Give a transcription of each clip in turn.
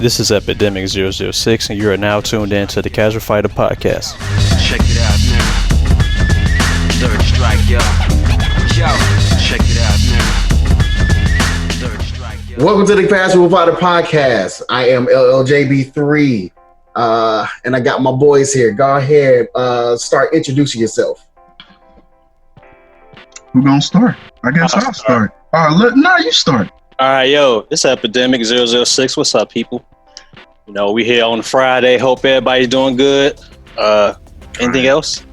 This is Epidemic 006, and you are now tuned in to the Casual Fighter Podcast. Check it out now. Third strike, yo. Yo, check it out now. Third strike, yo. Welcome to the Casual Fighter Podcast. I am LLJB3, and I got my boys here. Go ahead, start introducing yourself. Who gonna start? I guess I'll start. You start. All right, yo, this is Epidemic 006. What's up, people? You know, we here on Friday. Hope everybody's doing good. Anything else?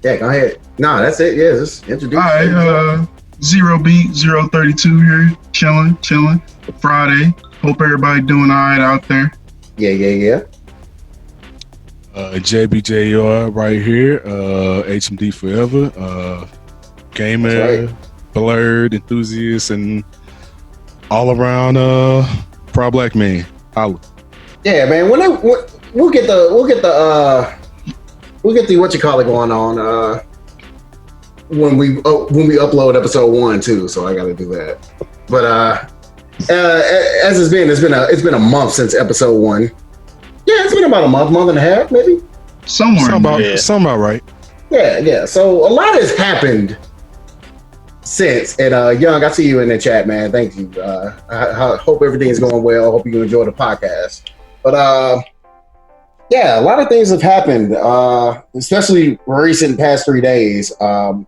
Yeah, go ahead. No, that's it. Yeah, just introduce. All right, Zero Beat 032 here, chilling. Friday. Hope everybody doing all right out there. Yeah. JBJR right here. HMD forever. Gamer, blurred enthusiast, and all around proud black man. Holla. Yeah, man. We'll get the what you call it going on when we upload episode 1 too. So I got to do that. But as it's been a month since episode 1. Yeah, it's been about a month and a half, maybe. Something about right. Yeah. So a lot has happened since. And Young, I see you in the chat, man. Thank you. I hope everything's going well. I hope you enjoy the podcast. But yeah, a lot of things have happened, especially recent past 3 days. And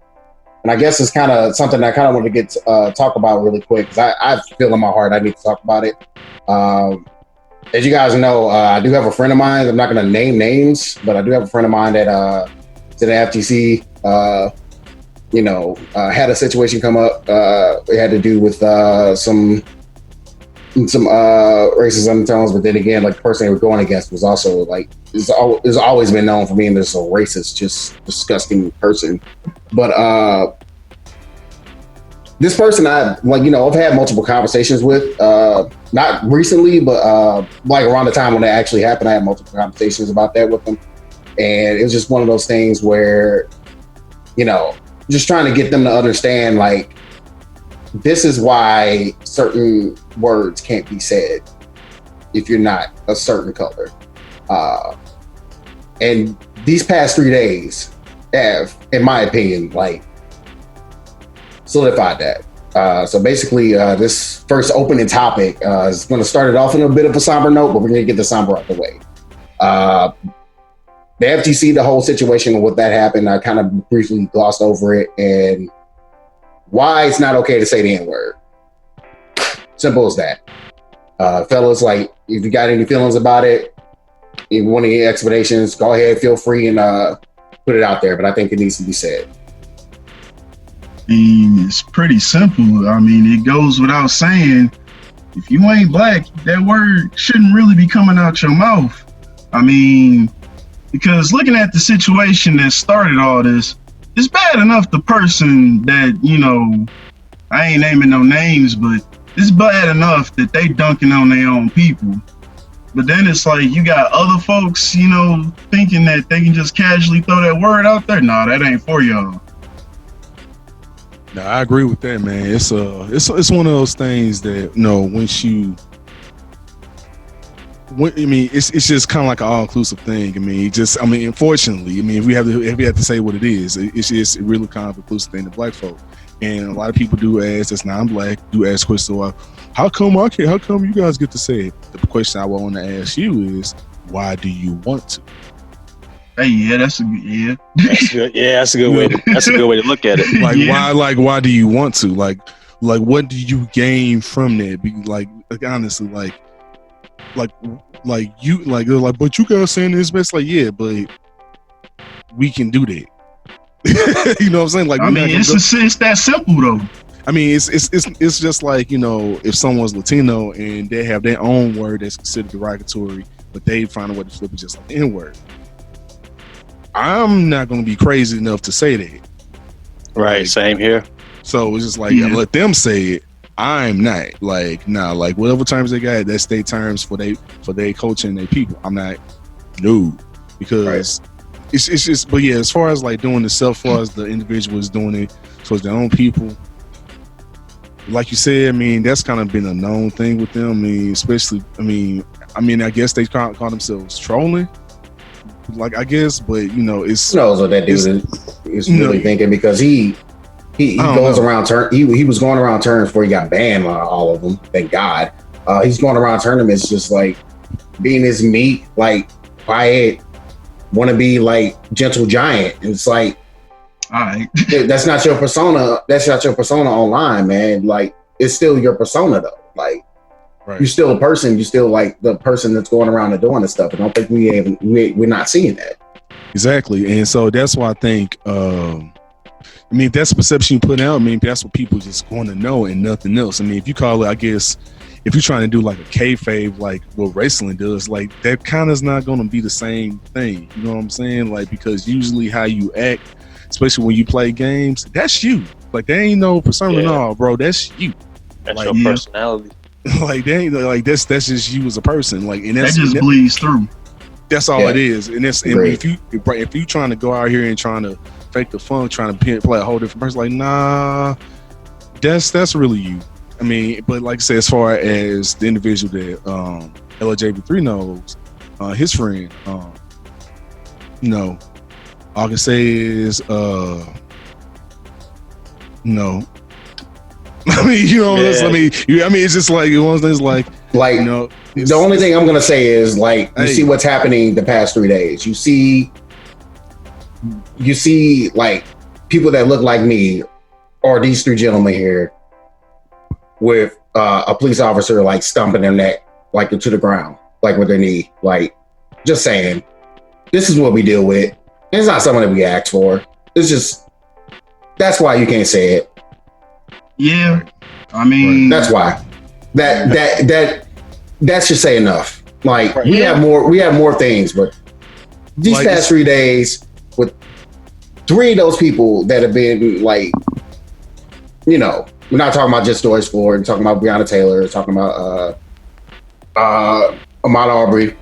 I guess it's kind of something I kind of want to get talk about really quick because I feel in my heart I need to talk about it. As you guys know, I do have a friend of mine. I'm not going to name names, but I do have a friend of mine that to the FGC. Had a situation come up. It had to do with some racist undertones, but then again, like the person they were going against was also like it's always been known for me, and this a racist, just disgusting person. But this person I've had multiple conversations with, not recently, but like around the time when it actually happened, I had multiple conversations about that with them, and it was just one of those things where, just trying to get them to understand, like, this is why certain words can't be said if you're not a certain color. And these past 3 days have, in my opinion, like, solidified that. So basically, this first opening topic is going to start it off in a bit of a somber note, but we're going to get the somber out the way. The FGC, the whole situation of what that happened, I kind of briefly glossed over it and why it's not okay to say the N-word. Simple as that. Fellas, like, if you got any feelings about it, if you want any explanations, go ahead, feel free and put it out there, but I think it needs to be said. It's pretty simple. It goes without saying, if you ain't black, that word shouldn't really be coming out your mouth. Because looking at the situation that started all this, it's bad enough the person that, I ain't naming no names, but it's bad enough that they dunking on their own people. But then it's like you got other folks, thinking that they can just casually throw that word out there. Nah, that ain't for y'all. No, I agree with that, man. It's one of those things that, it's just kind of like an all-inclusive thing. Unfortunately, if we have to say what it is, it's just a really kind of inclusive thing to black folk. And a lot of people do ask, that's non-black, do ask questions, how come you guys get to say it? The question I want to ask you is, why do you want to? Hey, yeah, that's a good, That's good. Yeah, that's a good way. That's a good way to look at it. Why do you want to? Like, what do you gain from that? Honestly, but you guys saying this best, but we can do that. You know what I'm saying? It's that simple though. It's just like, if someone's Latino and they have their own word that's considered derogatory, but they find a way to flip it just like the N-word. I'm not going to be crazy enough to say that. Right. Same here. So it's just like, let them say it. I'm not whatever terms they got, that's their terms for their culture and their people. I'm not because it's just, but yeah, as far as like doing the self, as far as the individuals doing it towards their own people, like you said, that's kind of been a known thing with them. Especially, I mean, I guess they call themselves trolling. Like, I guess, but you know, it's who knows what that dude is really thinking, because he goes around he was going around tournaments before he got banned on all of them. Thank God. He's going around tournaments just like being this meek, like quiet, want to be like gentle giant. And it's like, all right, that's not your persona. That's not your persona online, man. Like, it's still your persona though. Like, you're still a person. You're still like the person that's going around and doing this stuff. I don't think we're not seeing that. Exactly. And so that's why I think, I mean, if that's the perception you put out, I mean, that's what people just want to know and nothing else. I mean, if you call it, I guess, if you're trying to do like a kayfabe, like what wrestling does, like that kind of is not going to be the same thing. You know what I'm saying? Like, because usually how you act, especially when you play games, that's you. Like, there ain't no persona at all, bro. That's you. That's like, your personality. Like, they ain't like that's just you as a person. Like, and that just bleeds through. That's all it is. And that's, and if you trying to go out here and trying to fake the funk, trying to play a whole different person, like, nah, that's really you. I mean, but like I said, as far as the individual that LJB3 knows, his friend, you know, all I can say is no. I mean, you know, I mean, it's just like one of those things, like, you know, the only thing I'm gonna say is, like, you see what's happening the past 3 days. You see like people that look like me, or these three gentlemen here, with a police officer like stomping their neck like into the ground, like with their knee. Like, just saying, this is what we deal with. It's not something that we asked for. It's just, that's why you can't say it. Yeah, I mean, that's why. That should say enough. Like, we have more things, but these like past 3 days with 3 of those people that have been, like, you know, we're not talking about just Doris Ford, we're talking about Breonna Taylor, we're talking about Ahmaud Arbery.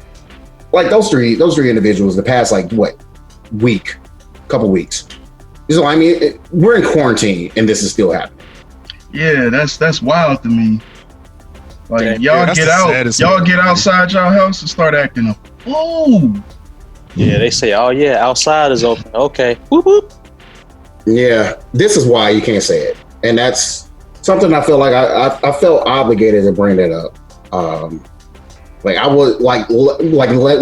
Like, those three individuals, the past, like, couple weeks. So, I mean, we're in quarantine and this is still happening. Yeah, that's wild to me. Like, y'all get outside y'all house and start acting up. Oh, yeah, they say, oh yeah, outside is open. Okay, whoop whoop. Yeah, this is why you can't say it, and that's something I feel like I felt obligated to bring that up. Like, I was like when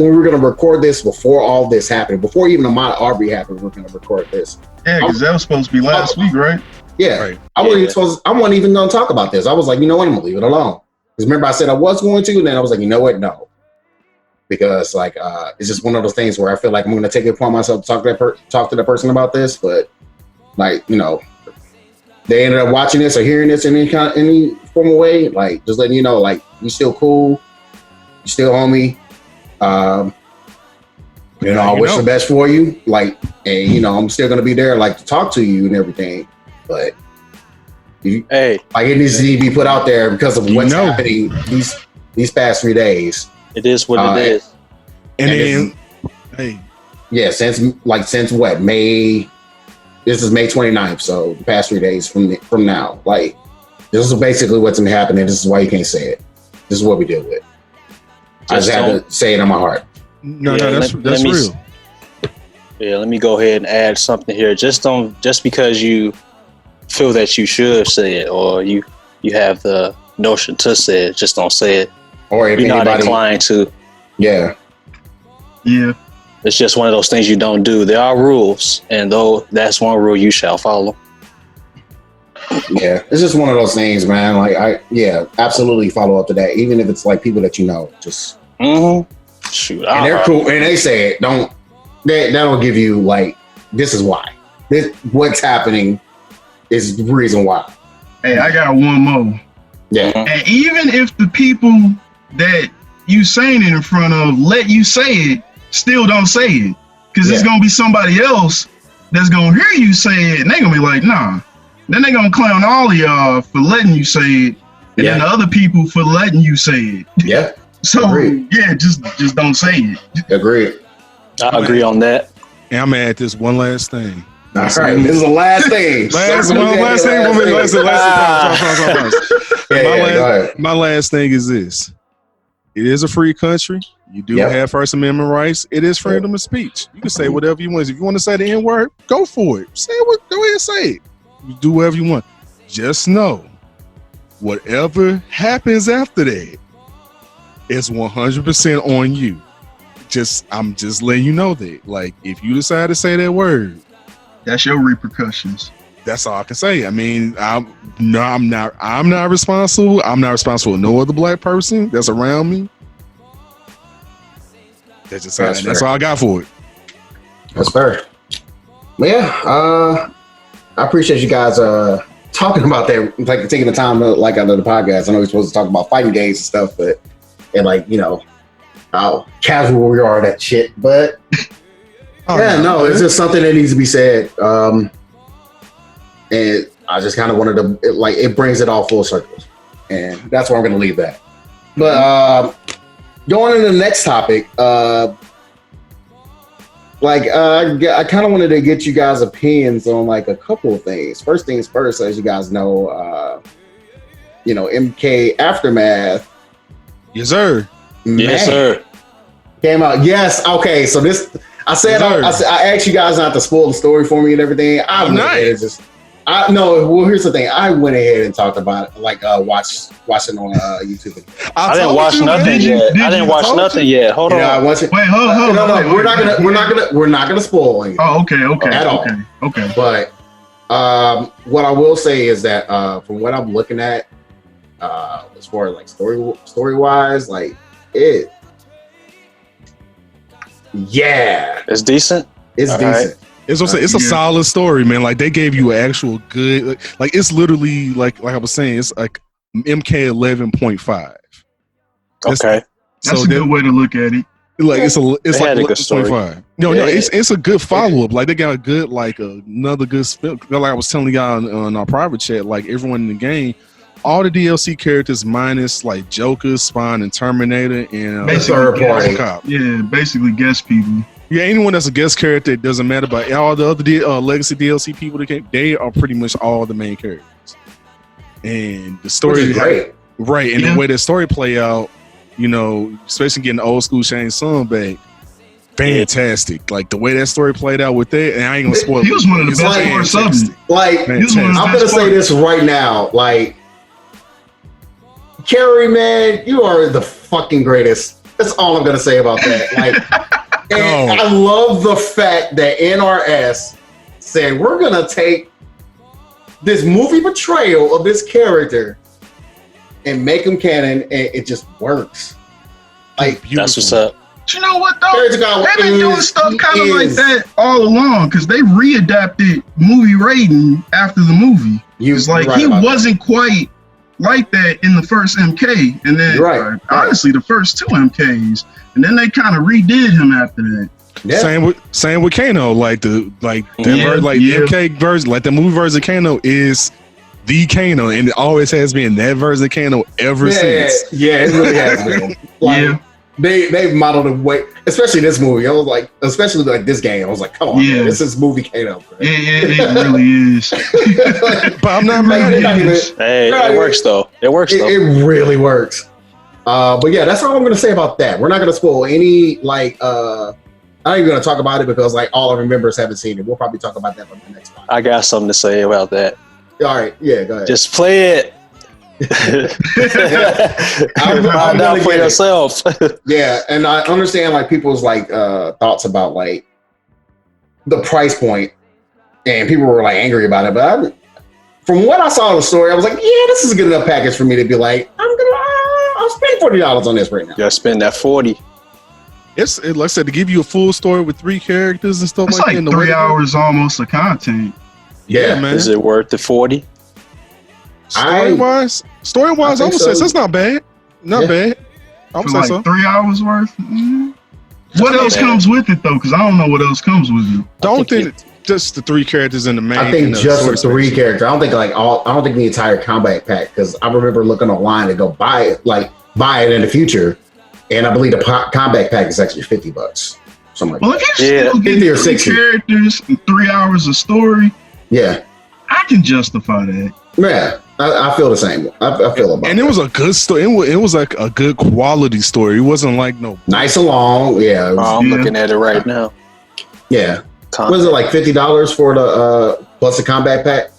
we were gonna record this before all this happened, before even Ahmaud Arbery happened, we were gonna record this. Yeah, because that was supposed to be last week, right? Yeah, right. I wasn't even gonna talk about this. I was like, you know what, I'm gonna leave it alone. Because remember, I said I was going to, and then I was like, you know what, no. Because, like, it's just one of those things where I feel like I'm going to take it upon myself to talk to the person about this, but, like, you know, they ended up watching this or hearing this in any form of way, like, just letting you know, like, you still cool, you still homie, you know, I wish the best for you, like, and, you know, I'm still going to be there, like, to talk to you and everything, but like, it needs to be put out there because of what's happening these past 3 days. It is what it is. And then, since what, May? This is May 29th, so the past 3 days from now. Like, this is basically what's been happening. This is why you can't say it. This is what we deal with. I just had to say it in my heart. No, that's real. Yeah, let me go ahead and add something here. Just because you feel that you should say it, or you have the notion to say it, just don't say it. Or if you're not inclined to. Yeah. It's just one of those things you don't do. There are rules, and though that's one rule you shall follow. Yeah, it's just one of those things, man. Like, absolutely follow up to that, even if it's like people that you know. Just shoot, and they're cool, and they say it. That'll give you, like, this is why. What's happening is the reason why. Hey, I got one more. Yeah. And even if the people that you saying it in front of let you say it, still don't say it. Because it's going to be somebody else that's going to hear you say it, and they're going to be like, nah. Then they're going to clown all of y'all for letting you say it, and then the other people for letting you say it. Yeah. So, just don't say it. Agreed. I agree on that. And I'm going to add this one last thing. All right, this is the last thing. My last thing is this. it is a free country. You do have First Amendment rights. It is freedom of speech. You can say whatever you want. If you want to say the N-word, go for it. Go ahead and say it. You do whatever you want. Just know, whatever happens after that, it's 100% on you. I'm just letting you know that. Like, if you decide to say that word, that's your repercussions. That's all I can say. I mean, I'm not responsible. I'm not responsible for no other black person that's around me. That's all I got for it. That's fair. Well, yeah, I appreciate you guys talking about that, like taking the time to like out of the podcast. I know we're supposed to talk about fighting games and stuff, but and like, you know, how casual we are at that shit. But it's just something that needs to be said. And I just kind of wanted to it brings it all full circle, and that's where I'm going to leave that. But going into the next topic, I kind of wanted to get you guys' opinions on like a couple of things. First things first, as you guys know, MK Aftermath. Yes, sir. Yes, sir. Came out. Yes. Okay. So this, I asked you guys not to spoil the story for me and everything. Here's the thing. I went ahead and talked about it, watching on YouTube. I didn't watch nothing yet. I didn't watch nothing yet. Hold on. Wait, hold on. We're not gonna spoil anything. Oh, okay. At all. Okay. But what I will say is that from what I'm looking at, as far as like story wise, like it. Yeah, it's decent. It's all decent. Right. It's a solid story, man. Like they gave you an actual good, like it's literally like I was saying, it's like MK 11.5. Okay, that's a good way to look at it. Like it's like 11.5. It's a good follow up. Like they got a good another good spin. Like I was telling y'all on our private chat, like everyone in the game, all the DLC characters minus like Joker, Spawn, and Terminator, and basically Cop. Yeah, basically guest people. Yeah, anyone that's a guest character, it doesn't matter. But all the other legacy DLC people that came, they are pretty much all the main characters. And the story is great. Right. And the way the story play out, especially getting the old school Shang Tsung back, fantastic. Like the way that story played out with that, and I ain't gonna spoil it. He was one of the best parts of it. Like, I'm gonna say this right now. Like, Carrie, man, you are the fucking greatest. That's all I'm gonna say about that. Like, and I love the fact that NRS said we're gonna take this movie portrayal of this character and make him canon, and it just works. Like, that's what's up. But you know what though? They've been doing stuff kind of like that all along, because they readapted movie Raiden after the movie. It's like he wasn't quite like that in the first MK, and then honestly the first two MKs, and then they kind of redid him after that. Yeah. Same with Kano, the MK version, like the movie version of Kano is the Kano, and it always has been that version of Kano ever since. Yeah, it really has been. They've modeled it way, especially this movie. I was like, especially like this game. I was like, come on, man, this is movie Kano. It really is. But I'm not mad at it. Hey, it works though. It It really works. But yeah, that's all I'm gonna say about that. We're not gonna spoil any I'm not even gonna talk about it because like all of our members haven't seen it. We'll probably talk about that on the next one. I got something to say about that. All right, yeah, go ahead. Just play it. Find out for yourself. Yeah, and I understand like people's thoughts about like the price point, and people were like angry about it. But from what I saw in the story, I was like, yeah, this is a good enough package for me to be like, I'll spend $40 on this right now. You gotta spend that 40. Like I said, to give you a full story with 3 characters and stuff it's like that. It's like 3 hours almost of content. Yeah, man. Is it worth the 40? Story-wise, I would say that's not bad. Not bad. I would say so. 3 hours worth? Mm-hmm. What else comes with it, though? Because I don't know what else comes with it. Don't think just the 3 characters in the main. I think just the 3 characters. I don't think I don't think the entire combat pack, because I remember looking online to go buy it in the future, and I believe the combat pack is actually $50. Something like that. Well, if you still get 3 characters and 3 hours of story, yeah, I can justify that. Yeah. I feel the same. I feel about and it was a good story. It was like a good quality story. It wasn't like no nice and long. Yeah, it was, I'm looking at it right now. yeah. Combat. Was it like $50 for the plus the combat pack?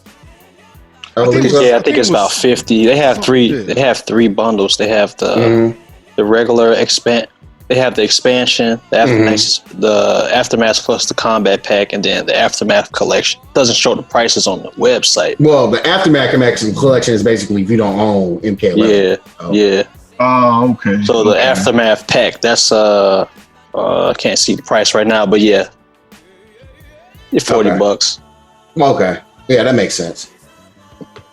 I think so. Yeah, I think it's about 50. They have three. They have three bundles. They have the regular expand. They have the expansion, the aftermath plus the combat pack, and then the aftermath collection. It doesn't show the prices on the website. Well, the aftermath collection is basically if you don't own MK11. Yeah. Oh, okay. So the aftermath pack, that's I can't see the price right now, but yeah, it's $40. Okay, yeah, that makes sense.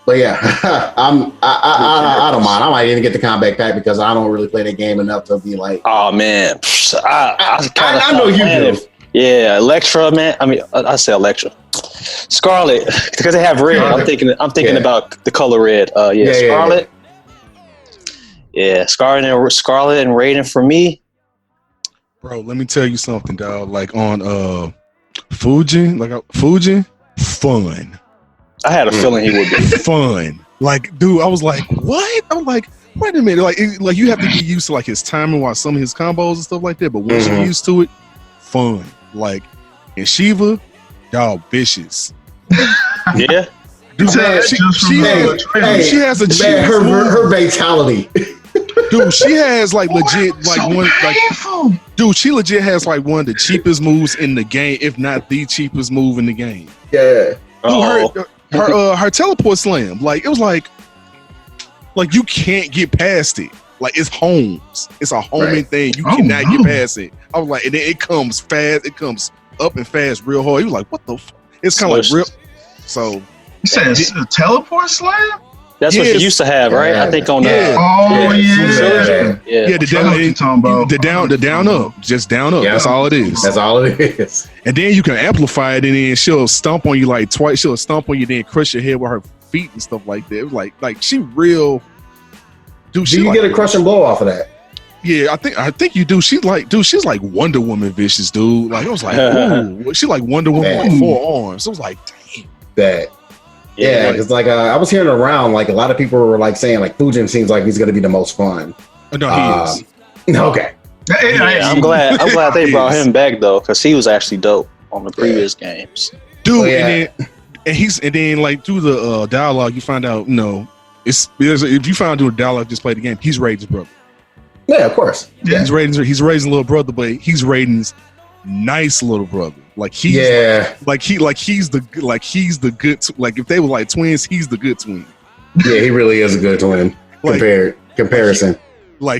But yeah, I don't mind. I might even get the combat pack because I don't really play that game enough to be like. Oh man, I know you do. Yeah, Electra, man. I mean, I say Electra, Scarlet, because they have red. I'm thinking about the color red. Scarlet. Yeah, Scarlet and Raiden for me. Bro, let me tell you something, dog. Like on Fuji, fun. I had a feeling he would be fun. Like, dude, I was like, what? I'm like, wait a minute. Like you have to get used to like his timing while some of his combos and stuff like that. But once you're used to it, fun. Like, and Shiva, y'all vicious. Yeah. Dude, she has a cheap her fatality. Dude, she has like legit dude, she legit has like one of the cheapest moves in the game, if not the cheapest move in the game. Yeah. Dude, her teleport slam, like it was like you can't get past it. Like it's homes. It's a homing thing. You cannot get past it. I was like, and then it comes fast. It comes up and fast real hard. He was like, what the fuck? It's kind of like real. So you said it's a teleport slam? That's what you used to have, right? I think on the the down up, just down up. Yeah. That's all it is. That's all it is. And then you can amplify it, and then she'll stomp on you like twice. She'll stomp on you, then crush your head with her feet and stuff like that. It was like she real. Dude, do you get a crushing blow off of that? Yeah, I think you do. She's like Wonder Woman vicious, dude. Like I was like, ooh, she like Wonder Woman with 4 arms. I was like, damn. That. Yeah, because like I was hearing around, like a lot of people were like saying like Fujin seems like he's going to be the most fun. No, he is. Okay. Yeah, I'm glad they brought him back though, because he was actually dope on the previous games. Dude, and then like through the dialogue, you find out if you find out through the dialogue, just play the game. He's Raiden's brother. Yeah, of course. Yeah. He's Raiden's little brother, but he's Raiden's nice little brother. Like he's he's the good like if they were like twins, he's the good twin. Yeah, he really is a good twin. Comparison. He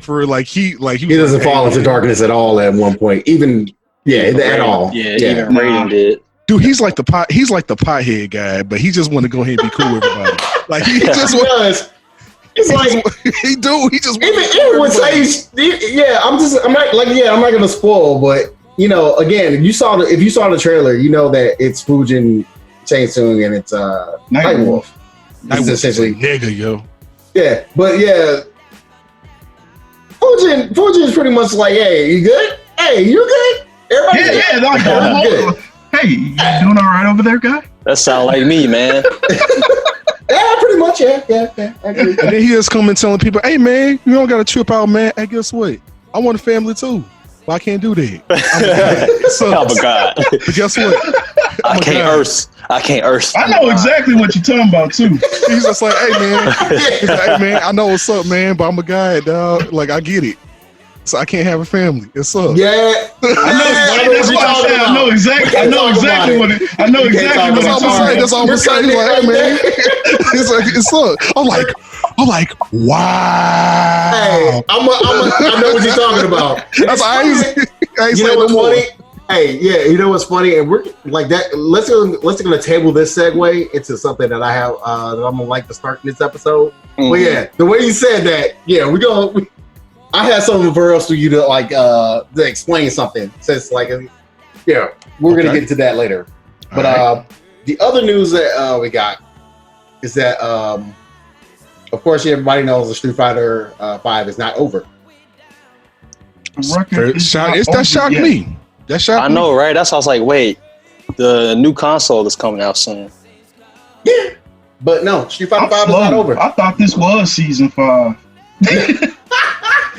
doesn't fall into darkness at all at one point. Even at all. Yeah, even Raiden did. Dude, he's like the pothead guy, but he just want to go ahead and be cool with everybody. Like he just does. It's he just even when I'm not gonna spoil, but again, if you saw the trailer, you know that it's Fujin, Chain Tsung, and it's Nightwolf. Nightwolf essentially nigga, yo. Yeah, but yeah, Fujin is pretty much like, hey, you good? Hey, you good? Everybody good? Hey, you doing all right over there, guy? That sound like me, man. Yeah, pretty much. Yeah. I agree. And then he just coming telling people, hey, man, you don't got to trip out, man. Hey, guess what? I want a family too. But I can't do that. I'm a god. But guess what? I can't earth. I know exactly what you're talking about too. He's just like, hey man, I know what's up, man, but I'm a guy, dog. Like I get it. So I can't have a family. It's up. Yeah. I know exactly what it. I know exactly what I'm saying. That's all I'm saying. He's like, hey man, it's up. I'm like, wow. Hey, I know what you're talking about. You know what's funny? Hey, yeah, you know what's funny? And we're like that. Let's gonna table this segue into something that I have that I'm gonna like to start in this episode. Mm-hmm. But yeah, the way you said that, yeah, I had something for us for you to to explain something. Since we're gonna get into that later. But the other news that we got is that of course everybody knows the Street Fighter 5 is not over. That shocked me. I know, right? That's why I was like, wait, the new console is coming out soon. Yeah. But no, Street Fighter 5 is slow. not over. I thought this was season 5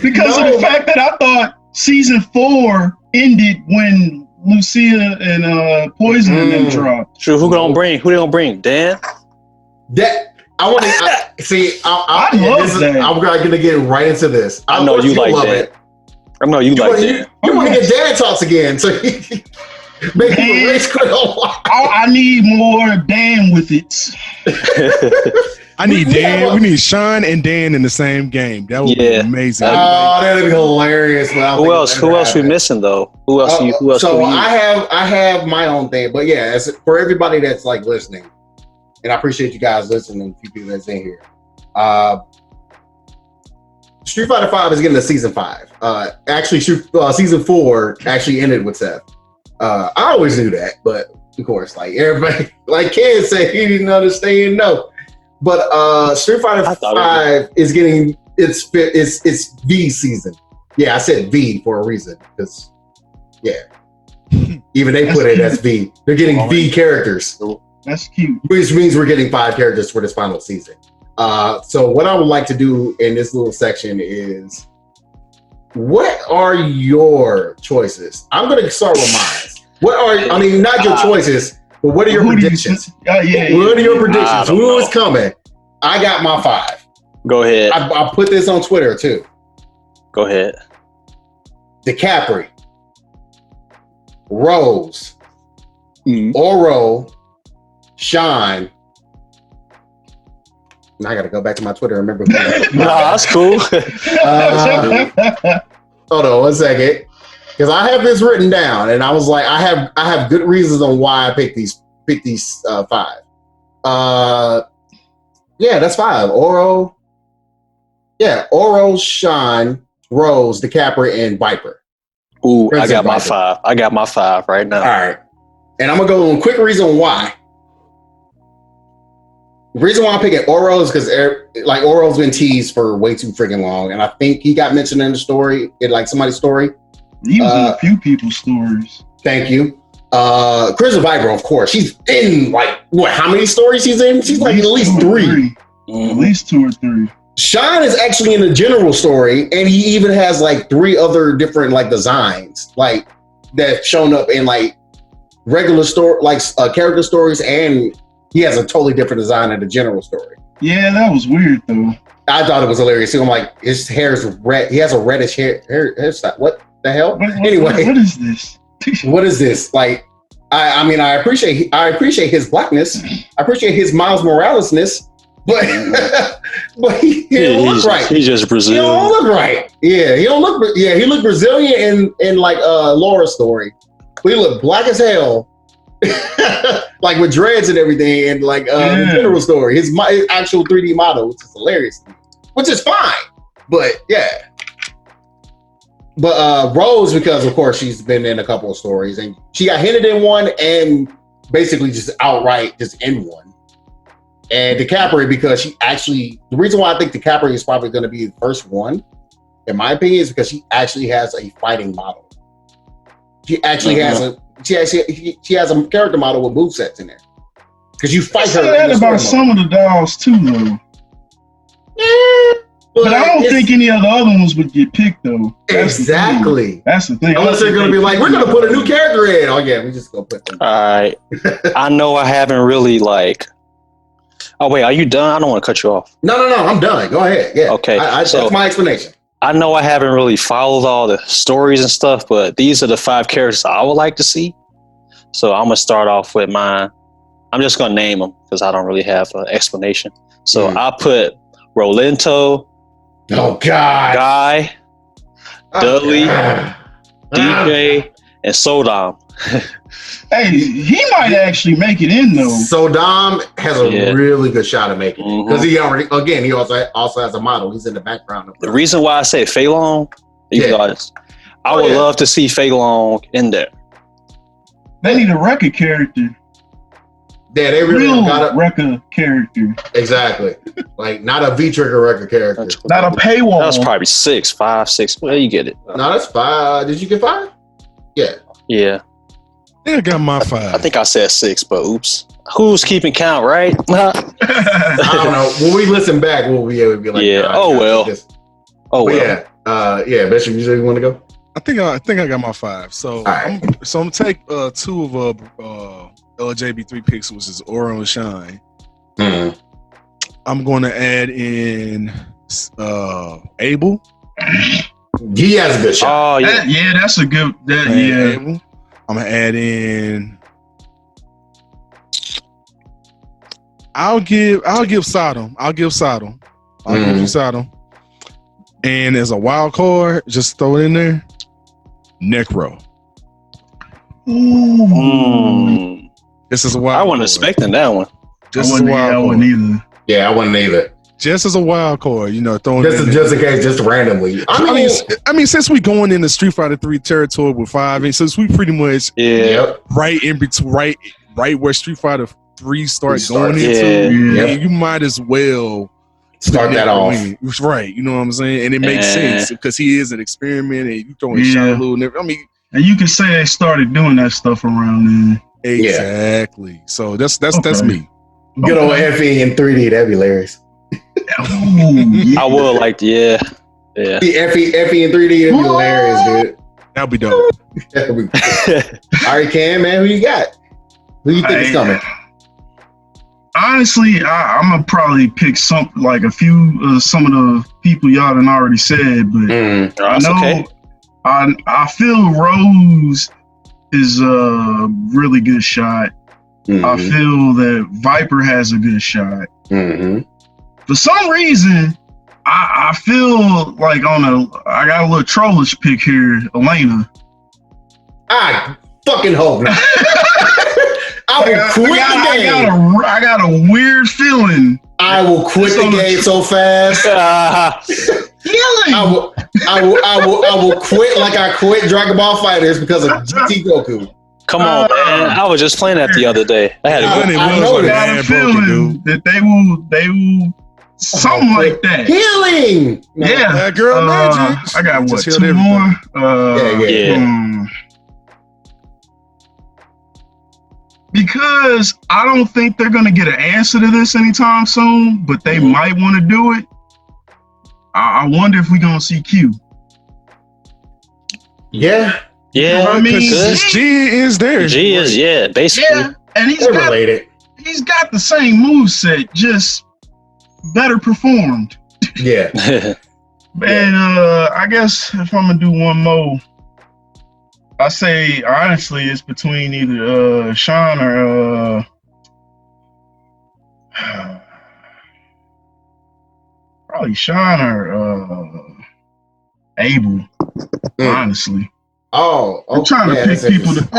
because of the fact that I thought season 4 ended when Lucia and Poison and them dropped. True. Who they gonna bring? Dan? That I want to see. I love that. I'm going to get right into this. I know you like Dan. I know you like Dan. You want to get Dan talks again, so make him race quit I need more Dan with it. I need Dan. We need Sean and Dan in the same game. That would be amazing. Oh, that'd be hilarious. Who else we missing though? Who else? So I have my own thing, but yeah, for everybody that's like listening, and I appreciate you guys listening. Few people that's in here. Street Fighter 5 is getting to season 5. Actually, season 4 actually ended with Seth. I always knew that, but of course, like everybody, like Ken said, he didn't understand. No. But Street Fighter 5 is getting its V season. Yeah, I said V for a reason because even they put it as V. They're getting V characters. That's cute. Which means we're getting 5 characters for this final season. So what I would like to do in this little section is, what are your choices? I'm going to start with mine. Not your choices. But what are your predictions? What are your predictions? Who is coming? I got my 5. Go ahead. I put this on Twitter too. Go ahead. DiCaprio, Rose, Oro, Shine. Now I got to go back to my Twitter and remember. That's cool. Hold on 1 second. Because I have this written down, and I was like, I have good reasons on why I picked these 5. Yeah, that's 5. Oro, Shine, Rose, DiCaprio, and Viper. Ooh, I got my 5. I got my 5 right now. All right, and I'm gonna go on a quick reason why. The reason why I'm picking Oro is because Oro's been teased for way too freaking long, and I think he got mentioned in the story, in like somebody's story. He was in a few people's stories. Thank you. Chris Viper, of course. She's in like how many stories she's in? She's like at least 3. At least 2 or 3. Sean is actually in the general story, and he even has like 3 other different like designs like that shown up in like regular story, like character stories, and he has a totally different design in the general story. Yeah, that was weird though. I thought it was hilarious. So I'm like, his hair is red. He has a reddish hairstyle. What the hell? Anyway, what is this? What is this? Like, I mean, I appreciate his blackness. I appreciate his Miles Morales-ness, but he don't look right. He's just Brazilian. He don't look right. Yeah, he don't look. Yeah, he looked Brazilian in like Laura's story. But he looked black as hell, like with dreads and everything, and like the general story. His actual 3D model, which is hilarious, which is fine. But yeah. But Rose, because of course she's been in a couple of stories, and she got hinted in one, and basically just outright just in one. And DiCaprio, because the reason why I think DiCaprio is probably going to be the first one, in my opinion, is because she actually has a fighting model. She actually has a character model with movesets in there. Because you fight her. That about some of the dolls too, though. But I don't think any of the other ones would get picked, though. Exactly. That's the thing. Unless they're going to be like, we're going to put a new character in. Oh, yeah, we just going to put them. All right. I know I haven't really like... Oh, wait, are you done? I don't want to cut you off. No, I'm done. Go ahead. Yeah. Okay. That's my explanation. I know I haven't really followed all the stories and stuff, but these are the 5 characters I would like to see. So I'm going to start off with mine. I'm just going to name them because I don't really have an explanation. So I'll put Rolento... Oh God! Guy, Dudley, DJ, and Sodom. Hey, he might actually make it in though. Sodom has a really good shot at making it because he also has a model. He's in the background. The reason why I say Fei Long, I would love to see Fei Long in there. They need a record character. Yeah, they really got a record character. Exactly. Like not a V-trigger record character. Not a paywall. That was probably 5, 6. Well, you get it. No, that's 5. Did you get 5? Yeah. Yeah. I think I got my 5. I think I said 6, but oops. Who's keeping count, right? I don't know. When we listen back, we'll be able to be like, yeah. Oh well. Yeah. Bishop, you want to go? I think I got my 5. So right. I'm gonna take 2 of LJB3 picks, which is Oro and Shine. Mm. I'm going to add in Abel. He has a good shot. Oh yeah, that's a good. Abel. I'm gonna add in. I'll give Sodom. I'll give you Sodom. And as a wild card, just throw it in there. Necro. Ooh. This is a wild. I wasn't expecting that one. Just as a wild card. Either. Yeah, I wasn't either. Just as a wild card, throwing just in case, just randomly. I mean, since we going into Street Fighter 3 territory with 5, and since we pretty much right in between, right where Street Fighter 3 starts going into, you might as well start that off. Right, you know what I'm saying? And it makes sense because he is an experiment, and you throwing Shaolin and everything. And you can say they started doing that stuff around then. Exactly. So that's me. Good old Effie in 3D, that'd be hilarious. I would like yeah. Effie in 3D, that'd be hilarious, dude. That'd be dope. All right, Cam, man, who you got? Who you think is coming? Honestly, I'm gonna probably pick some of the people y'all done already said, but I know okay. I feel Rose is a really good shot. Mm-hmm. I feel that Viper has a good shot. Mm-hmm. For some reason, I feel like I got a little trollish pick here, Elena. I fucking hope not. I will quit the game. I got a weird feeling. I will quit the game so fast. I will quit like I quit Dragon Ball FighterZ because of GT Goku. Come on, man! I was just playing that the other day. I had a feeling that they will something like that. Healing. Yeah, that girl magic. I got what, 2 more? Because I don't think they're gonna get an answer to this anytime soon, but they might want to do it. I wonder if we're gonna see Q. Yeah. Yeah, you know I mean, G is there. G is basically. Yeah, and he's got the same moveset, just better performed. Yeah. And I guess if I'm gonna do one more, I say honestly it's between either Sean or probably Sean or Abel. Honestly. Oh, okay. I'm trying to pick people that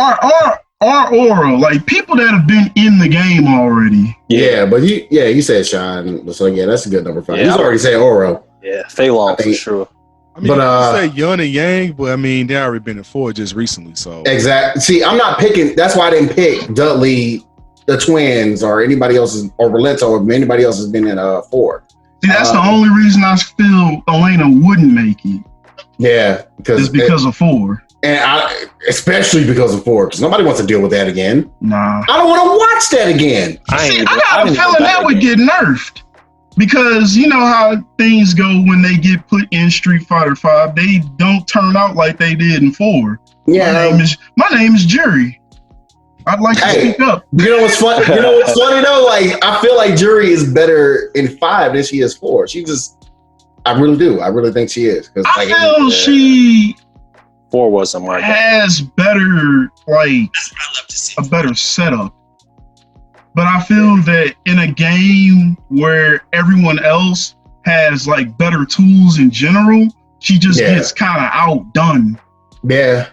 are oral, like people that have been in the game already. Yeah, but you said Sean, so yeah, that's a good number 5. Yeah, He's already said Oro. Yeah, Fei Long for sure. I mean, you say Yun and Yang, but I mean they already been in 4 just recently, so exactly. See, I'm not picking. That's why I didn't pick Dudley, the twins, or anybody else's, or Roletto, or anybody else has been in 4. See, that's the only reason I feel Elena wouldn't make it. Yeah, because of 4. And especially because of 4, because nobody wants to deal with that again. Nah. I don't want to watch that again. I got a feeling that would get nerfed. Because you know how things go when they get put in Street Fighter 5. They don't turn out like they did in 4. Yeah. My name is Jury. I'd like to speak up. You know what's funny? Though? Like, I feel like Jury is better in 5 than she is 4. I really do. I really think she is. I feel she 4 wasn't my has better, a better setup. But I feel that in a game where everyone else has better tools in general, she just gets kind of outdone. Yeah.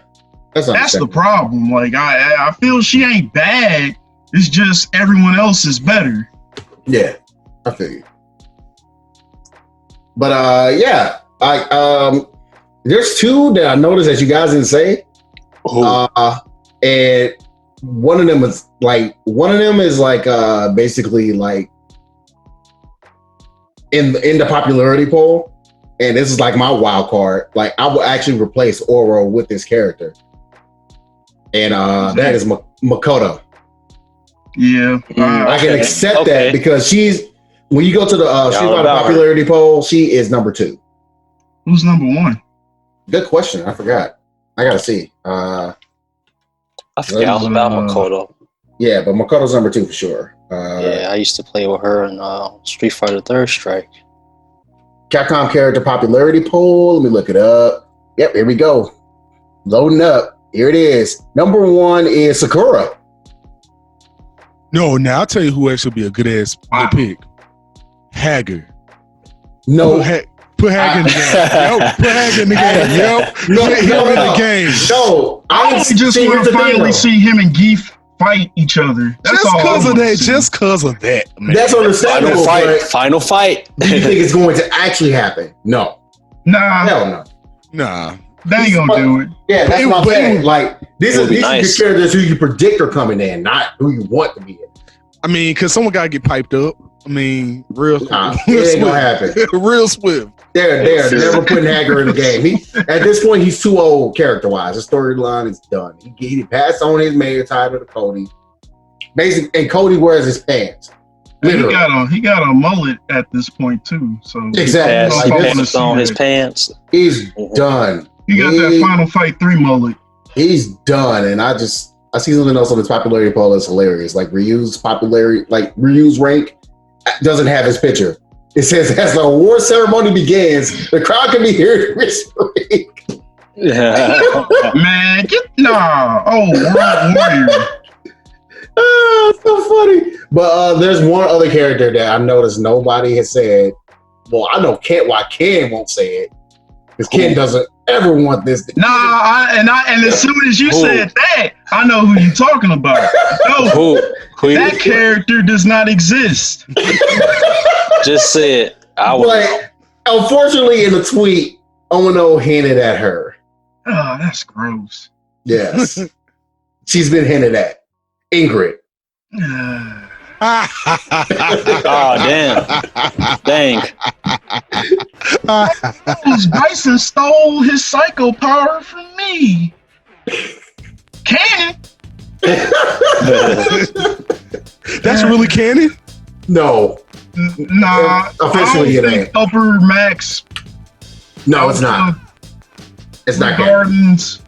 That's the problem. I feel she ain't bad. It's just everyone else is better. Yeah. I feel you. But there's 2 that I noticed that you guys didn't say. And one of them is basically in the popularity poll, and this is my wild card. I will actually replace Oro with this character, and that is Makoto. Yeah, I can accept that because she's when you go to the Street Fighter popularity poll, she is number 2. Who's number 1? Good question. I forgot. I gotta see. I forgot all about Makoto. Yeah, but Makoto's number 2 for sure. Yeah, I used to play with her in Street Fighter Third Strike. Capcom character popularity poll. Let me look it up. Yep, here we go. Loading up. Here it is. Number 1 is Sakura. No, now I'll tell you who actually be a good ass pick. Hager. No. Put Hager in the game. Yep. Put Hager in the game. Yep. Put him in the game. No. I just want to finally see him and Geef fight each other. That's just because of that. Just because of that. Man. That's understandable. Final fight. Do you think it's going to actually happen? No. Nah. Hell no. Nah. They ain't gonna do it. Yeah, that's what I'm saying. Like, these are nice. the characters who you predict are coming in, not who you want to be in. I mean, because someone got to get piped up. I mean, real it ain't gonna happen. Real swift. They're never putting Hager in the game. At this point, he's too old character-wise. The storyline is done. He passed on his mayor title to Cody. Basically, and Cody wears his pants. Literally. He got a mullet at this point too. So exactly, he passed on his pants. He's done. He got that Final Fight 3 mullet. He's done, and I see something else on his popularity poll that's hilarious. Like Ryu's rank doesn't have his picture. It says as the award ceremony begins, the crowd can be heard whispering. Yeah. Man, World Warrior. It's so funny. But there's one other character that I noticed nobody has said. Well, I know why Ken won't say it. Because Ken doesn't ever want this. And as soon as you said that, I know who you're talking about. No, that character does not exist. Just say it. Unfortunately, in a tweet, Ono hinted at her. Oh, that's gross. Yes. She's been hinted at. Ingrid. Oh, dang. Bison stole his psycho power from me. Canon. That's really canon? No. Nah. Officially, it ain't. Upper Max. No, it's not. It's not Gardens.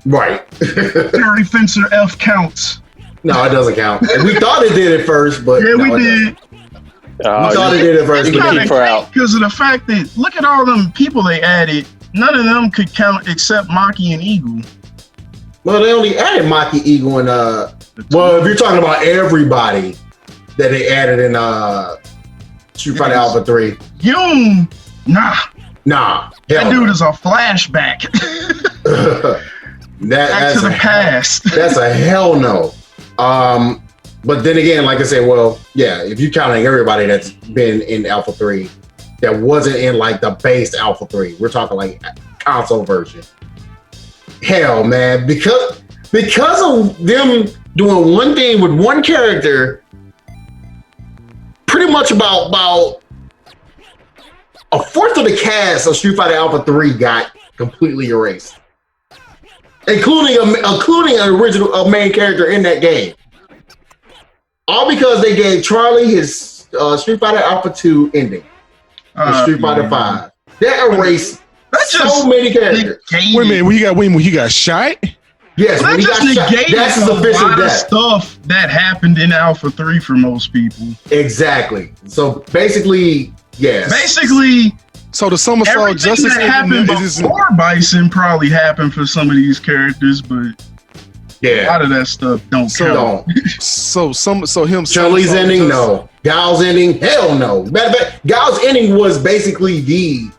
Right. Terry Fencer F counts. No, it doesn't count. We thought it did at first, but yeah, we did. We thought it did at first, but keep her out because of the fact that look at all them people they added. None of them could count except Maki and Eagle. Well, they only added Maki, Eagle, and well, if you're talking about everybody that they added in Street Fighter Alpha 3. Yoon, nah. That dude is a flashback. Back to the past. That's a hell no. But then again, like I said, well, yeah, if you're counting everybody that's been in Alpha 3 that wasn't in like the base Alpha 3, we're talking like console version. Hell, man, because of them doing one thing with one character, pretty much about a fourth of the cast of Street Fighter Alpha 3 got completely erased, including an original main character in that game. All because they gave Charlie his Street Fighter Alpha 2 ending. Street Fighter 5. That erased so many characters. Wait a minute, when he got shot? Yes, when he got shot. That's his official death. Stuff that happened in Alpha 3 for most people. Exactly. So basically, yes. So the somersault justice that happened before Bison probably happened for some of these characters, but a lot of that stuff don't count. So him. Charlie's ending, no. Gao's ending, hell no. Matter of fact, Gao's ending was basically the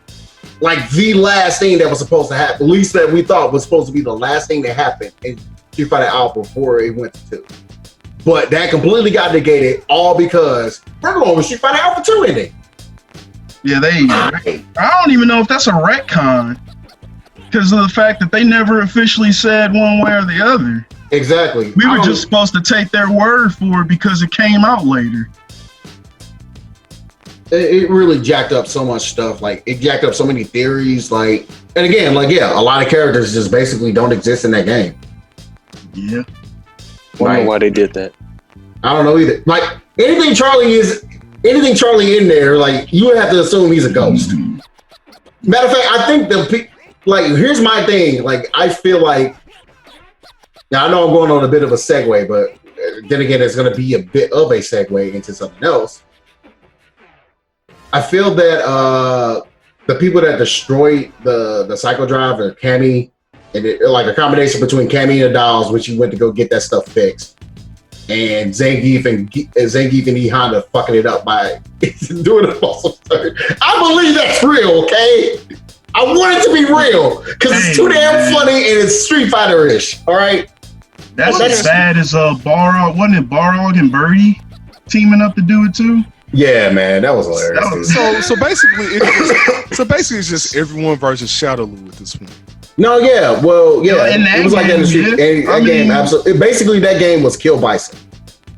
last thing that was supposed to happen. At least that we thought was supposed to be the last thing that happened in Street Fighter Alpha before it went to 2. But that completely got negated, all because we're going with Street Fighter Alpha 2 ending. Yeah, I don't even know if that's a retcon because of the fact that they never officially said one way or the other. Exactly. We were just supposed to take their word for it because it came out later. It really jacked up so much stuff. Like, it jacked up so many theories. Like, and again, like, yeah, a lot of characters just basically don't exist in that game. Yeah. Wonder why they did that. I don't know either. Like anything Charlie in there, like you would have to assume he's a ghost. Matter of fact, I think here's my thing. Like I feel like, now I know I'm going on a bit of a segue, but then again, it's going to be a bit of a segue into something else. I feel that the people that destroyed the Psycho Drive are Cammy, and like a combination between Cammy and the Dolls, which you went to go get that stuff fixed, and Zangief and E Honda fucking it up by doing a false start. I believe that's real, okay? I want it to be real because it's too damn funny and it's Street Fighter-ish. All right. That's as bad as Barog. Wasn't it Barog and Birdie teaming up to do it too? Yeah, man, that was hilarious. So basically, it's just everyone versus Shadowloo at this point. No, yeah, well, yeah, it was like that in the Street. Game, absolutely. Basically, that game was Kill Bison.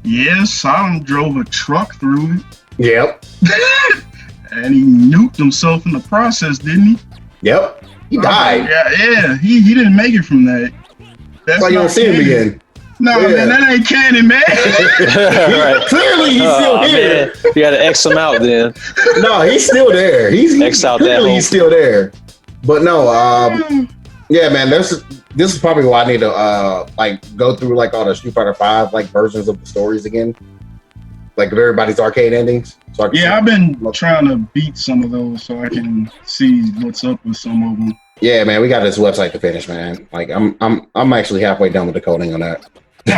Yes, Solomon drove a truck through it. Yep. And he nuked himself in the process, didn't he? Yep. He died. Yeah. He didn't make it from that. That's why you don't see him again. No, man, that ain't canon, man. Right. Clearly, he's still here. Man. You got to X him out then. No, he's still there. He's out that hole. He's still there. But no, yeah, man. This is probably why I need to like go through like all the Street Fighter V like versions of the stories again, like of everybody's arcade endings. So I've been trying to beat some of those so I can see what's up with some of them. Yeah, man, we got this website to finish, man. Like I'm actually halfway done with the coding on that. All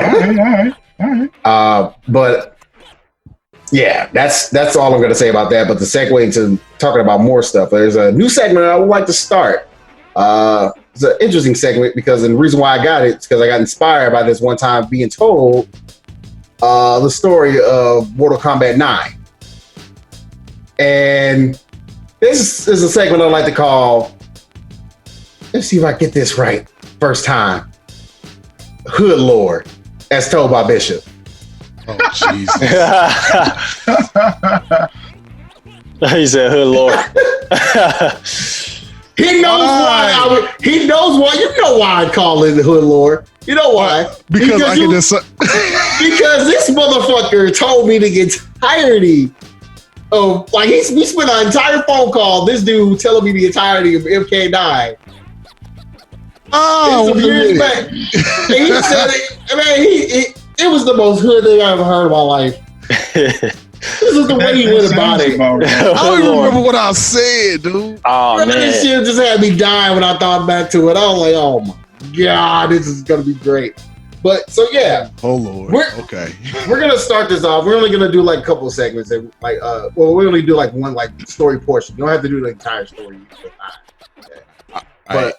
right. But yeah, that's all I'm gonna say about that. But the segue into talking about more stuff, there's a new segment I would like to start. It's an interesting segment because the reason why I got it is because I got inspired by this one time being told the story of Mortal Kombat 9. And this is a segment I'd like to call, let's see if I get this right first time, Hood Lore, as told by Bishop. Oh, Jesus. He said Hood Lore. He knows why. He knows why. You know why I call it the Hood Lore. You know why? Because I can just. Because this motherfucker told me to get entirety of, like, we spent an entire phone call, this dude telling me the entirety of MK9. Oh, some years back. And he said it was the most hood thing I ever heard in my life. This is the way he went about it. I don't even remember what I said, dude. Oh, man. This shit just had me dying when I thought back to it. I was like, oh my God, this is going to be great. But so, yeah. Oh, Lord. Okay. We're going to start this off. We're only going to do like a couple of segments. And like, we're only do like one like story portion. You don't have to do the entire story. But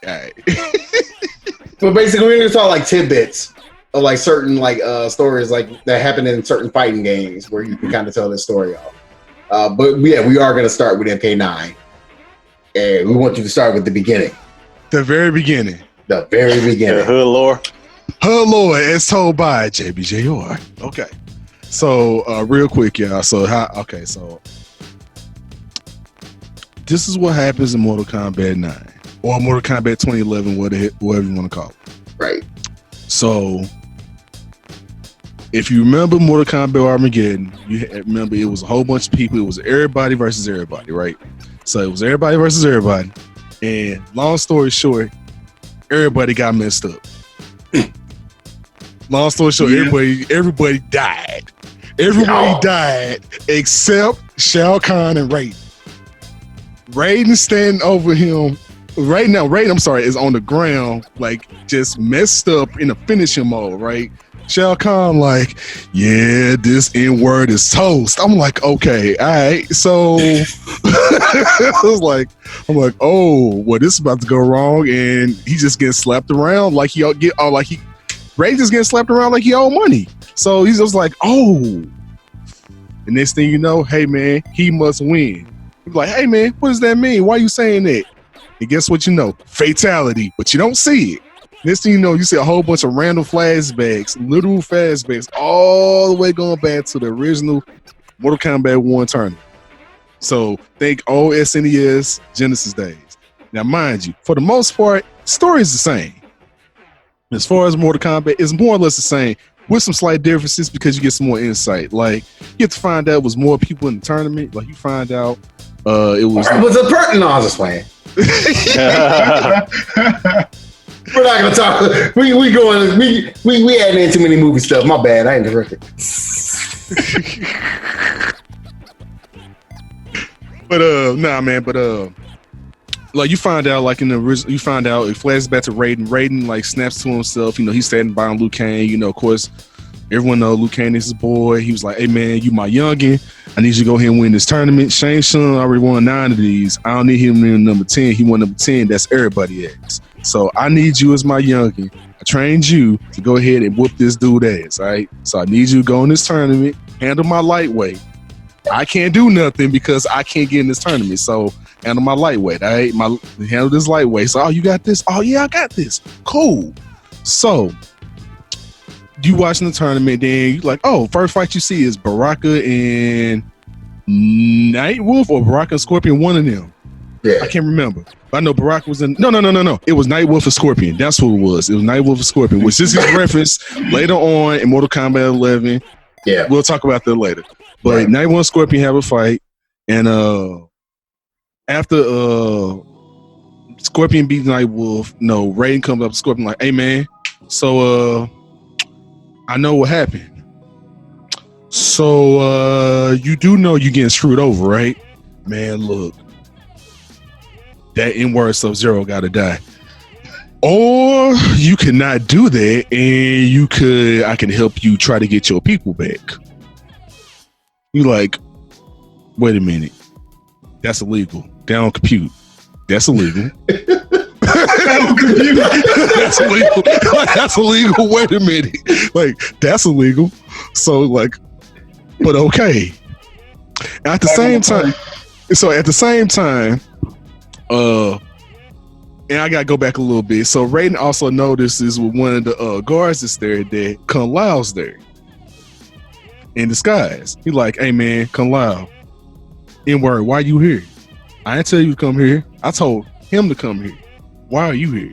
basically, we're going to talk like tidbits of like certain like stories like that happen in certain fighting games where you can kind of tell this story off. But yeah, we are going to start with MK9, and we want you to start with the beginning. The very beginning. The very beginning. Hood Lore. Hood Lore, as told by JBJR. Okay, so real quick, y'all. So this is what happens in Mortal Kombat 9 or Mortal Kombat 2011, whatever you want to call it. Right. So, if you remember Mortal Kombat Armageddon, you remember it was a whole bunch of people. It was everybody versus everybody, right? So it was everybody versus everybody. And long story short, everybody got messed up. Long story short, everybody died. Everybody died except Shao Kahn and Raiden. Raiden standing over him. Right now, Raiden, is on the ground, like, just messed up in a finishing mode, right? Shao Kahn, like, yeah, this N-word is toast. I'm like, okay, all right. So, I'm like, oh, well, this is about to go wrong, and he just getting slapped around like Raiden just getting slapped around like he owed money. So he's just like, oh. The next thing you know, hey, man, he must win. He's like, hey, man, what does that mean? Why are you saying that? And guess what you know? Fatality. But you don't see it. Next thing you know, you see a whole bunch of random flashbacks, literal flashbacks, all the way going back to the original Mortal Kombat 1 tournament. So think old SNES, Genesis days. Now, mind you, for the most part, story is the same. As far as Mortal Kombat, it's more or less the same. with some slight differences because you get some more insight. Like you get to find out it was more people in the tournament. Like you find out it was. It was a person. No, I was just playing. We're not gonna talk. We going. We adding in too many movie stuff. My bad. I ain't directed. But nah, man. But like you find out, like in the original, you find out it flashes back to Raiden. Raiden like snaps to himself. You know, he's standing by Liu Kang. You know, of course, everyone knows Liu Kang is his boy. He was like, "Hey man, you my youngin. I need you to go ahead and win this tournament. Shang Tsung already won 9 of these. I don't need him in number 10. He won number 10. That's everybody ass. So I need you as my youngin. I trained you to go ahead and whoop this dude ass. All right. So I need you to go in this tournament, handle my lightweight. I can't do nothing because I can't get in this tournament. So handle my lightweight. All right. Handle this lightweight. So, you got this? Oh yeah, I got this. Cool. So you watching the tournament, then you like, oh, first fight you see is Baraka and Nightwolf or Baraka and Scorpion, one of them. Yeah. I can't remember. But I know Baraka was in. No. It was Nightwolf and Scorpion. That's who it was. It was Nightwolf and Scorpion, which this is referenced later on in Mortal Kombat 11. Yeah. We'll talk about that later. But Right. Nightwolf and Scorpion have a fight. And after Scorpion beats Nightwolf, Raiden comes up to Scorpion like, hey man, so I know what happened. So you do know you're getting screwed over, right? Man, look. That N-word Sub-Zero gotta die. Or you cannot do that, and I can help you try to get your people back. You like, wait a minute. That's illegal. They don't compute. That's illegal. That's illegal. Like, that's illegal. Wait a minute. Like, that's illegal. So, like, but okay. At the same time, and I gotta go back a little bit. So Raiden also notices with one of the guards that's there that Kung Lao's there in disguise. He like, hey man, Kung Lao, N-word, why you here? I didn't tell you to come here. I told him to come here. Why are you here?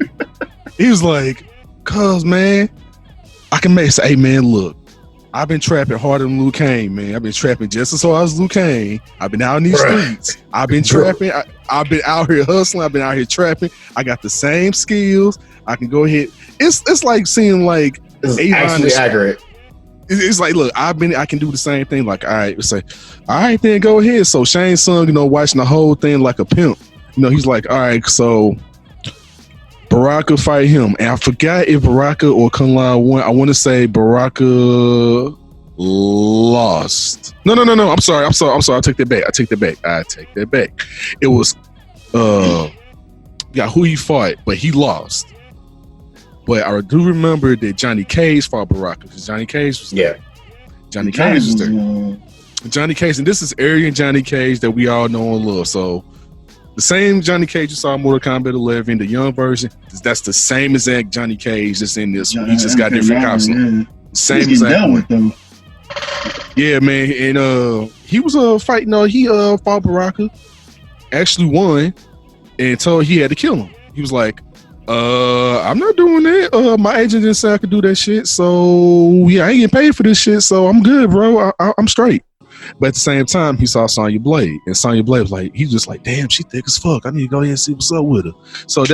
He was like, cause man, I can make say, hey man, look, I've been trapping harder than Liu Kang, man. I've been trapping just as hard as Liu Kang. I've been out in these streets. I've been trapping. I've been out here hustling. I've been out here trapping. I got the same skills. I can go ahead. It's like seeing like It's actually accurate. It's like, look, I can do the same thing. Like, all right, it's like, all right, then go ahead. So Shang Tsung, watching the whole thing like a pimp. He's like, all right, so Baraka fight him, and I forgot if Baraka or Kung Lao won. I want to say Baraka lost. No. I'm sorry. I take that back. It was who he fought, but he lost. But I do remember that Johnny Cage fought Baraka because Johnny Cage was there. Johnny Cage was there. Johnny Cage, and this is Aryan Johnny Cage that we all know and love. So the same Johnny Cage you saw in Mortal Kombat 11, the young version, that's the same exact Johnny Cage that's in this one. He just got different costumes. Same exact one. Yeah, man. And he was fighting. He fought Baraka, actually won, and told he had to kill him. He was like, I'm not doing that. My agent didn't say I could do that shit. So yeah, I ain't getting paid for this shit. So I'm good, bro. I'm straight. But at the same time, he saw Sonya Blade, and Sonya Blade was like, he's just like, damn, she thick as fuck. I need to go ahead and see what's up with her. So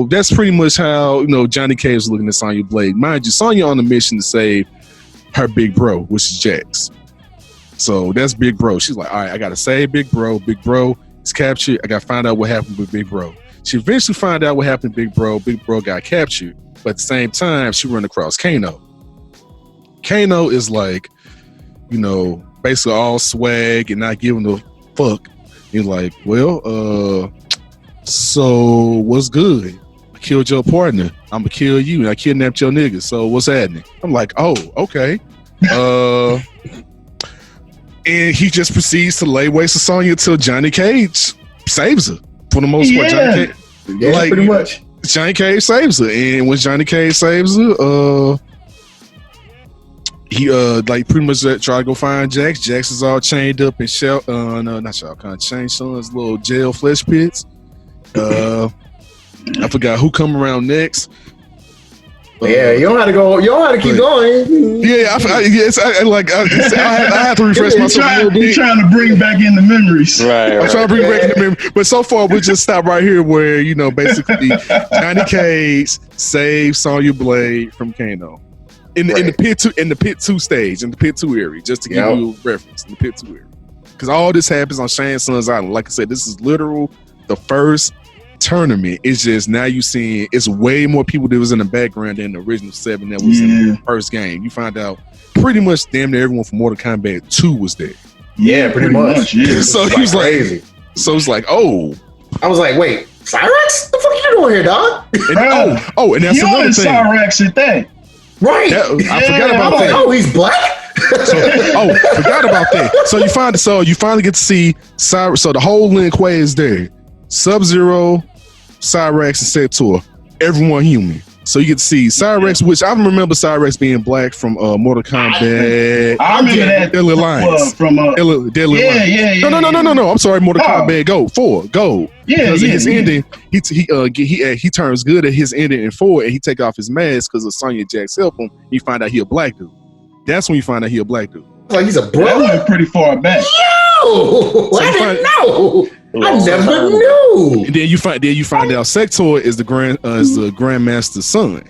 that's pretty much how Johnny Cage was looking at Sonya Blade. Mind you, Sonya on a mission to save her big bro, which is Jax. So that's Big Bro. She's like, all right, I gotta save Big Bro. Big Bro is captured. I gotta find out what happened with Big Bro. She eventually found out what happened to Big Bro. Big Bro got captured, but at the same time, she ran across Kano. Kano is like, basically all swag and not giving a fuck. He's like, well, so what's good? I killed your partner. I'm gonna kill you, and I kidnapped your nigga. So what's happening? I'm like, oh, okay. And he just proceeds to lay waste to Sonya until Johnny Cage saves her. For the most part, Johnny Cage, pretty much. Johnny Cage saves her, and when Johnny Cage saves her, he pretty much try to go find Jax. Jax is all chained up in Shang Tsung's little jail flesh pits. I forgot who come around next. Yeah, you don't have to go. You don't have to keep going. Yeah, I have to refresh myself a little bit. He's trying to bring back in the memories. Right. I'm trying to bring back in the memory, but so far we just stop right here where basically Johnny Cage saved Sonya Blade from Kano in the pit 2 stage, in the pit 2 area, just to give you a reference in the pit 2 area, because all this happens on Shang Tsung's island. Like I said, this is literal the first tournament. It's just now you seeing it's way more people that was in the background than the original 7 that was in the first game. You find out pretty much damn near everyone from Mortal Kombat 2 was there. Yeah, pretty much. Yeah. So he was crazy. It's like, oh. I was like, wait, Cyrex? The fuck are you doing here, dog? And that's another thing. Cyrex at that. Right. I forgot about that. Oh, he's black? Forgot about that. So you finally get to see Cyrex. So the whole Lin Kuei is there. Sub-Zero, Cyrex, and Sector, everyone human. So you get to see Cyrex, which I remember Cyrex being black from Mortal Kombat. I remember that Deadly Alliance. From Deadly Alliance. Yeah. No. I'm sorry, Mortal Kombat Gold 4. Gold. Yeah, his ending, he turns good at his ending in 4, and he take off his mask because of Sonya Jack's help him. You find out he a black dude. That's when you find out he a black dude. Like he's a That brother? went pretty far back. Yo! I didn't know. I never knew. And then you find out Sector is the Grandmaster's son,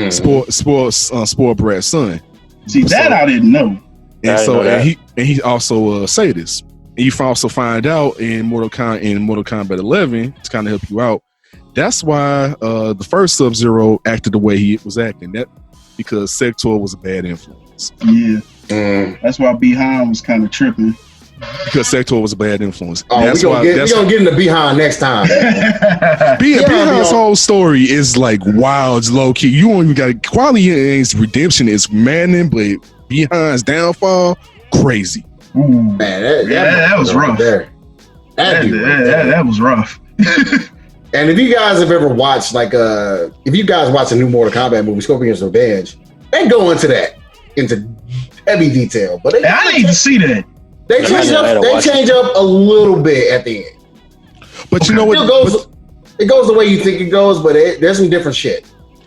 spoiled brat's son. See, that I didn't know. And he also sadist. And you also find out in Mortal Kombat 11 to kind of help you out. That's why the first Sub-Zero acted the way he was acting. That because Sector was a bad influence. Yeah, that's why Behind was kind of tripping. Because Sector was a bad influence. Oh, we're gonna get into Behind next time. Behind's whole story is like wild, low key. You don't even got Quality Ain's redemption is maddening, but Behind's downfall, crazy. Ooh. Man, that was rough. That was rough. And if you guys have ever watched, if you guys watch a new Mortal Kombat movie, Scorpion's Revenge, they go into heavy detail. But I need to see that. They change up a little bit at the end. But you know what? It goes the way you think it goes, but there's some different shit.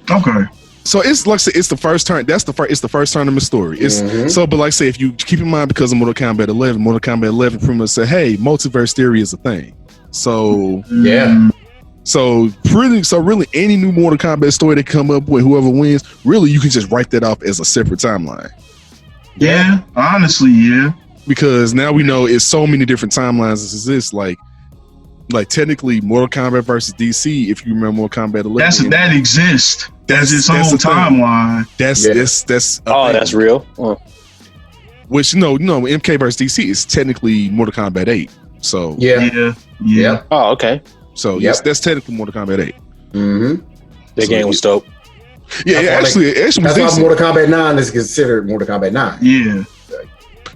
Okay. So it's like I say, it's the first turn. It's the first tournament story. But like I say, if you keep in mind, because of Mortal Kombat 11 pretty much said, hey, multiverse theory is a thing. So yeah. So really any new Mortal Kombat story that come up with, whoever wins, really you can just write that off as a separate timeline. Yeah, honestly, yeah. Because now we know it's so many different timelines that exist. Like technically, Mortal Kombat versus DC. If you remember Mortal Kombat 11, that exists. That's its own timeline. That's real. Which MK versus DC is technically Mortal Kombat 8. So yeah. Oh, okay. So yes, that's technically Mortal Kombat 8. Mm-hmm. That game was dope. Yeah, actually was that's decent. why Mortal Kombat 9 is considered Mortal Kombat 9. Yeah.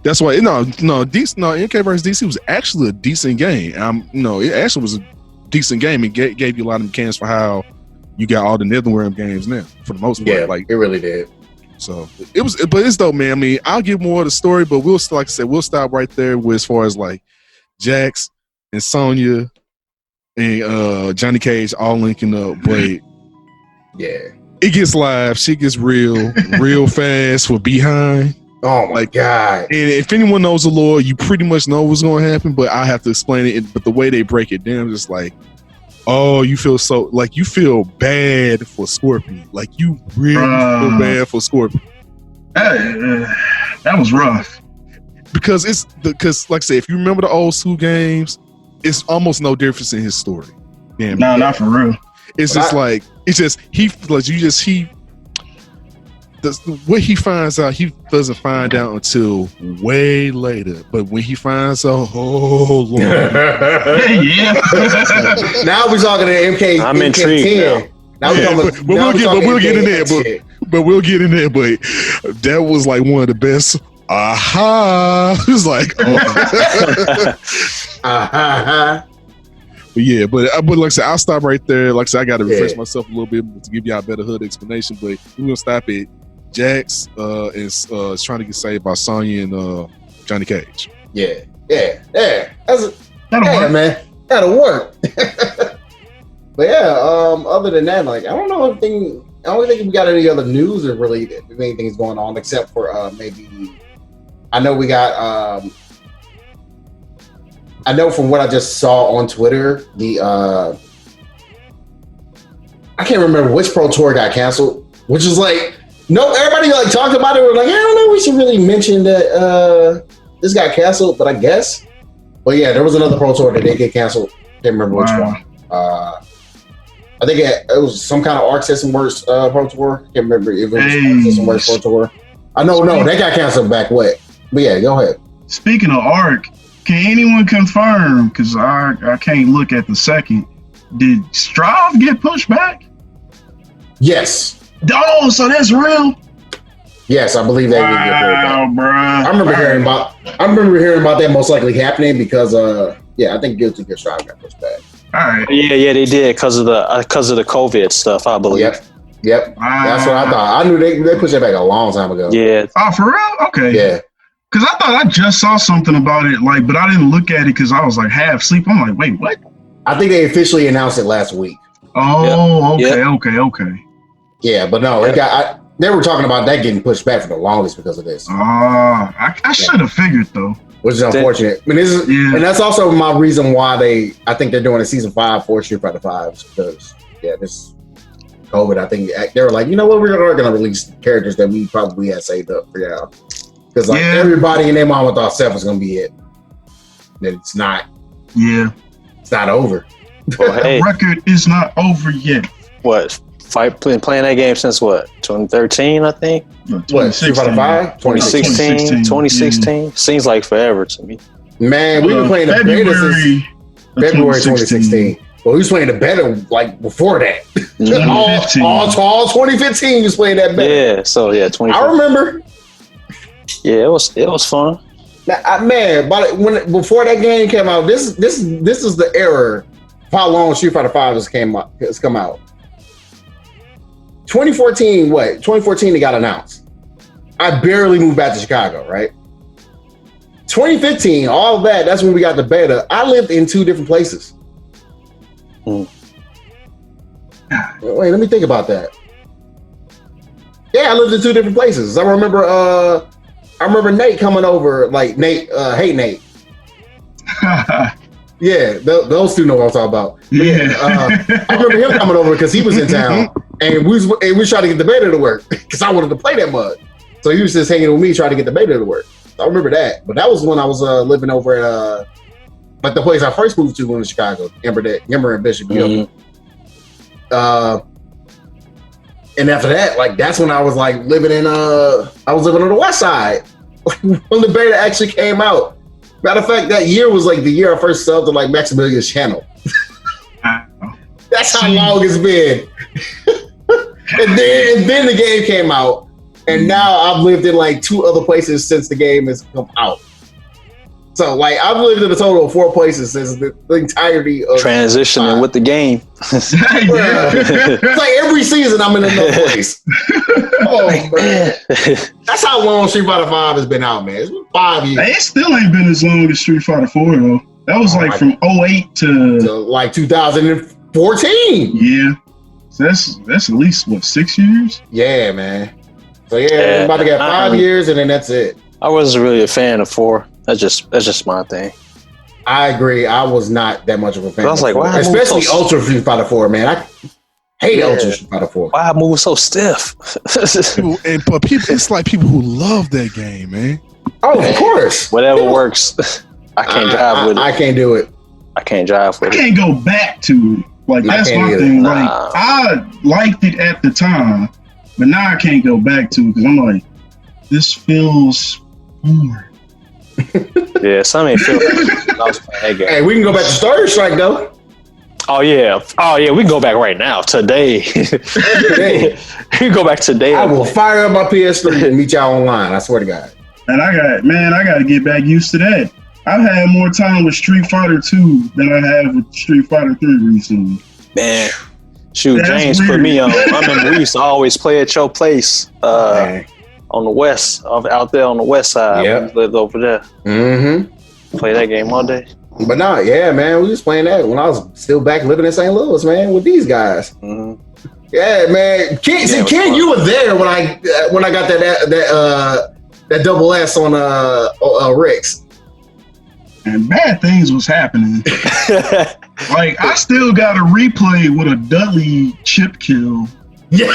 That's why MK vs DC was actually a decent game. It actually was a decent game. It gave you a lot of mechanics for how you got all the NetherRealm games now, for the most part. Yeah, it really did. So but it's dope, man. I mean, I'll give more of the story, but we'll stop right there with as far as like Jax and Sonya and Johnny Cage all linking up. But yeah, it gets live. Shit gets real fast for Behind. Oh my god! And if anyone knows the lore, you pretty much know what's going to happen. But I have to explain it. But the way they break it down, just like, oh, you feel bad for Scorpion. Like you really feel bad for Scorpion. That was rough. Because like I say, if you remember the old school games, it's almost no difference in his story. Damn. No, not for real. What he finds out, he doesn't find out until way later. But when he finds out, oh Lord. Yeah. Now we're talking to MK. I'm intrigued now we'll get in there. But we'll get in there. But that was like one of the best. It was like, But yeah, but like I said, I'll stop right there. Like I said, I got to refresh myself a little bit to give y'all a better hood explanation. But we're gonna stop it. Jax is trying to get saved by Sonya and Johnny Cage. Yeah. That'll work, man. That'll work. But yeah, other than that, like I don't know anything don't think we got any other news or really anything's going on except for maybe. I know we got. I know from what I just saw on Twitter, the I can't remember which Pro Tour got canceled, which is like no, everybody like talked about it. We're like, I don't know, we should really mention that this got canceled, but I guess. But yeah, there was another Pro Tour that did get canceled. Can't remember which one. I think it was some kind of Arc System Works Pro Tour. Can't remember if it was Arc System Works Pro Tour. I know, no, they got canceled back what? But yeah, go ahead. Speaking of Arc, can anyone confirm? Because I can't look at the second. Did Strive get pushed back? Yes. Oh, so that's real. Yes, I believe they did get pushed back. Bro. I remember hearing about that most likely happening because I think Guilty Gear Strive got pushed back. All right. Yeah, they did because of the COVID stuff, I believe. Yep. That's what I thought. I knew they pushed it back a long time ago. Yeah. Oh, for real? Okay. Yeah. Because I thought I just saw something about it, like, but I didn't look at it because I was like half asleep. I'm like, wait, what? I think they officially announced it last week. Oh, Yep. Okay. Yeah, but no, they were talking about that getting pushed back for the longest because of this. I should have figured though. Which is unfortunate. I mean, and that's also my reason why I think they're doing a season 5 for Street Fighter 5 because this COVID, I think they were like, you know what, we're going to release characters that we probably had saved up for now. Because everybody and their mama thought Seth was going to be it. Then it's not. Yeah. It's not over. Well, hey, the record is not over yet. What? Been playing that game since what? 2013, I think. What? Street Fighter 5? 2016. Yeah. Seems like forever to me. Man, we've been playing the beta since February 2016. Well, we was playing the beta like before that. all 2015 was playing that beta. Yeah, so yeah, 2015. I remember. Yeah, it was fun. Man, but before that game came out, this is the era of how long Street Fighter 5 has come out. 2014, what? 2014 it got announced. I barely moved back to Chicago, right? 2015, all of that's when we got the beta. I lived in 2 different places. Wait, let me think about that. Yeah, I lived in 2 different places. I remember Nate coming over, like Nate, hey Nate. Yeah, those 2 know what I'm talking about. I remember him coming over because he was in town, and we was trying to get the beta to work because I wanted to play that mud. So he was just hanging with me trying to get the beta to work. So I remember that, but that was when I was living over at like the place I first moved to in Chicago, Ember and Bishop. Mm-hmm. And after that, like that's when I was like living on the West Side when the beta actually came out. Matter of fact, that year was like the year I first subbed to like Maximilian's channel. That's how long it's been. and then the game came out, and now I've lived in like 2 other places since the game has come out. So like I've lived in a total of 4 places since the entirety of transitioning with the game. It's like every season I'm in another place. Oh man, that's how long Street Fighter 5 has been out, man. It's been 5 years. It still ain't been as long as Street Fighter 4 though. That was like from 08 to like 2014. Yeah, so that's at least what 6 years. Yeah, man. So yeah, we're about to get 5 years, and then that's it. I wasn't really a fan of 4. That's just my thing. I agree. I was not that much of a fan. I was like, why? Especially Ultra Street Fighter 4, man. I hate Ultra Street Fighter 4. Why I move so stiff? But people, it's like people who love that game, man. Oh, of course. Whatever works. I can't drive with it. I can't do it. I can't drive with it. I can't go back to it. Like that's my thing. Nah. Like I liked it at the time, but now I can't go back to it because I'm like, this feels boring. Yeah, some ain't feel like I was playing that game. Hey, we can go back to Starter Strike though. Oh yeah, we can go back right now today. We can go back today. I will fire up my PS3 and meet y'all online. I swear to God. And I got to get back used to that. I've had more time with Street Fighter 2 than I have with Street Fighter 3 recently. Man, shoot, That's James weird. put me on. I remember we used to always play at your place on the west, out there on the west side. Yep. We lived over there. Mm-hmm. Play that game all day. But no, yeah, man, we was playing that when I was still back living in St. Louis, man, with these guys. Mm-hmm. Yeah, man. Ken, you were there when I got that double S on Rex. And bad things was happening. Like, I still got a replay with a Dudley chip kill. Yeah.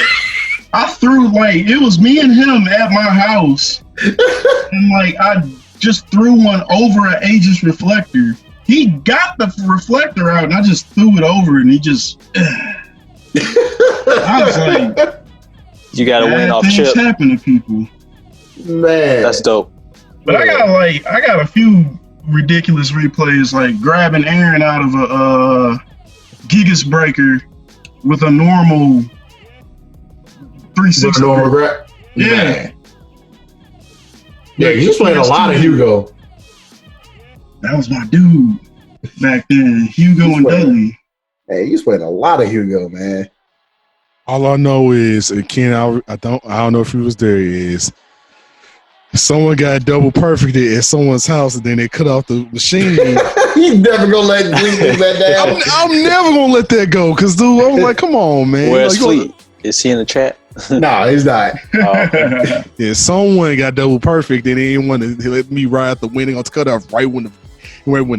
I threw, like, it was me and him at my house. And, like, I just threw one over an Aegis reflector. He got the reflector out, and I just threw it over, and he just... I was like... You got to win off things chip. Happen to people. Man. That's dope. But I got a few ridiculous replays, like grabbing Aaron out of a Gigas breaker with a normal 360. Normal grab. Yeah. Yeah, you just played a lot of Hugo. That was my dude back then, Hugo and Dudley. Hey, you just played a lot of Hugo, man. All I know is, and Ken, I don't know if he was there, is someone got double perfected at someone's house and then they cut off the machine. He's never gonna let that down. I'm never gonna let that go, because dude, I'm like, come on, man. Where's like, Fleet? Is he in the chat? No, he's not. Yeah, someone got double perfect and they didn't want to let me ride the winning on the cutoff right when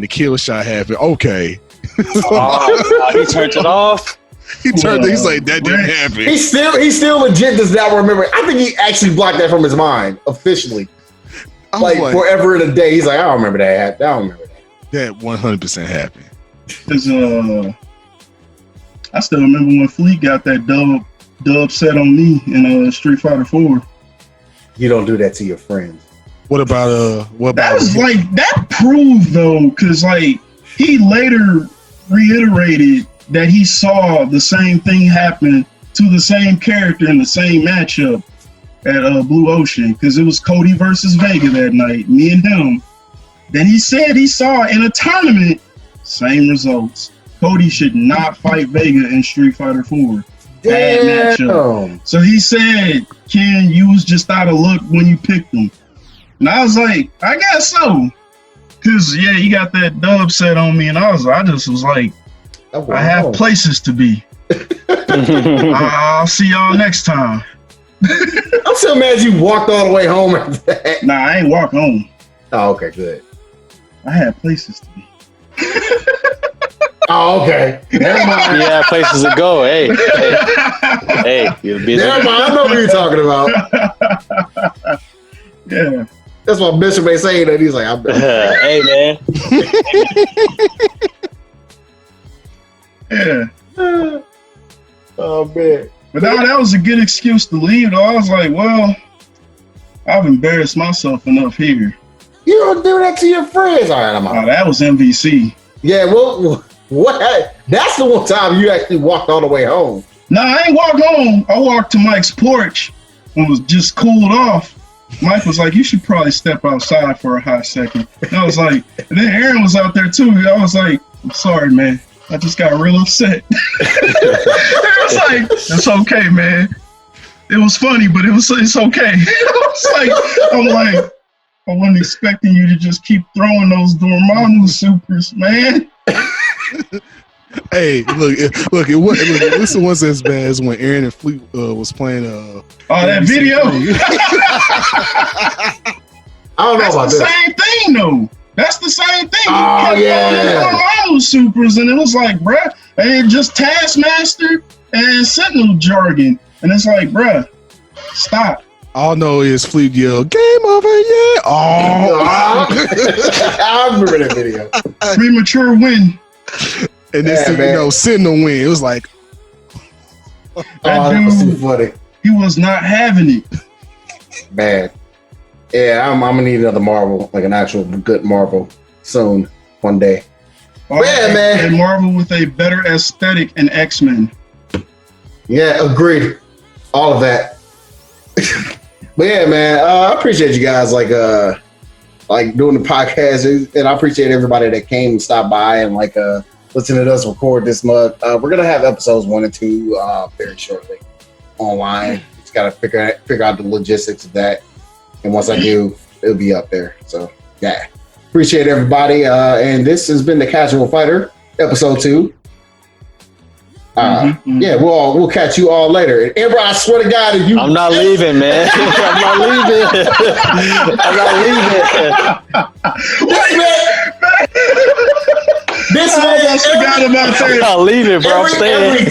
the kill shot happened. Okay. He turned it off. He's like, that didn't happen. He still legit does not remember. I think he actually blocked that from his mind officially. Like forever and a day. He's like, I don't remember that. I don't remember that. That 100% happened. Cause I still remember when Fleet got that dub set on me in Street Fighter 4. You don't do that to your friends. What about that was like, that proved though, cause like he later reiterated that he saw the same thing happen to the same character in the same matchup at Blue Ocean, because it was Cody versus Vega that night, me and him. Then he said he saw in a tournament, same results. Cody should not fight Vega in Street Fighter 4. Bad matchup. So he said, Ken, you was just out of luck when you picked him. And I was like, I guess so. Because, yeah, he got that dub set on me, and I just was like, I have places to be. I'll see y'all next time. I'm so mad you walked all the way home after that. Nah, I ain't walk home. Oh, okay, good. I had places to be. Oh, okay. Never mind. Yeah, places to go. Hey, you'll be there. Never mind. I know what you're talking about. Yeah. That's why Bishop ain't saying that. He's like, I'm hey, man. Yeah. Oh, man. But now that was a good excuse to leave, though. I was like, well, I've embarrassed myself enough here. You don't do that to your friends. All right, I'm out. Oh, that was MVC. Yeah, well, what? That's the one time you actually walked all the way home. No, I ain't walked home. I walked to Mike's porch and was just cooled off. Mike was like, you should probably step outside for a hot second. And I was like, and then Aaron was out there too. I was like, I'm sorry, man. I just got real upset. It was like, it's okay, man. It was funny, but it's okay. I'm like, I wasn't expecting you to just keep throwing those Dormammu supers, man. Hey, look! This wasn't as bad as when Aaron and Fleet was playing. That video. I don't know about this. That's the same thing, though. That's the same thing. Oh, yeah. Dormammu supers, and it was like, bruh, and just Taskmaster and Sentinel jargon, and it's like, bruh, stop. All I know is Fleet yell, "Game over, yeah!" Oh, I remember that video. Premature win. And then Sentinel win. It was like, that was dude, too funny. He was not having it. Man. Yeah, I'm gonna need another Marvel, like an actual good Marvel soon, one day. Yeah, man. A Marvel with a better aesthetic and X-Men. Yeah, agreed. All of that. But yeah, man, I appreciate you guys like doing the podcast, and I appreciate everybody that came and stopped by and listen to us record this month. We're gonna have episodes 1 and 2 very shortly online. Just gotta figure out the logistics of that, and once I do, it'll be up there. So yeah, appreciate everybody. And this has been the Casual Fighter, episode 2. Yeah, we'll catch you all later. And Amber, I swear to God, if you, I'm not leaving, man. I'm not leaving. I'm not leaving. This man, forgot about I'm not leaving, bro. I'm staying.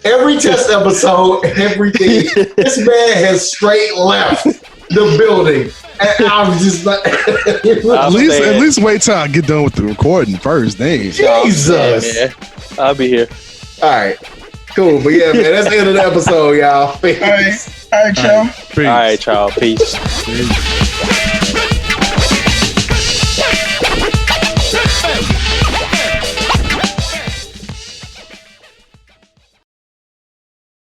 every test episode, everything. This man has straight left the building. And I was just like, at least wait till I get done with the recording first. Dang. Jesus. Yeah, I'll be here. All right. Cool. But yeah, man, that's the end of the episode, y'all. All right, y'all. All right, y'all. Peace. Peace.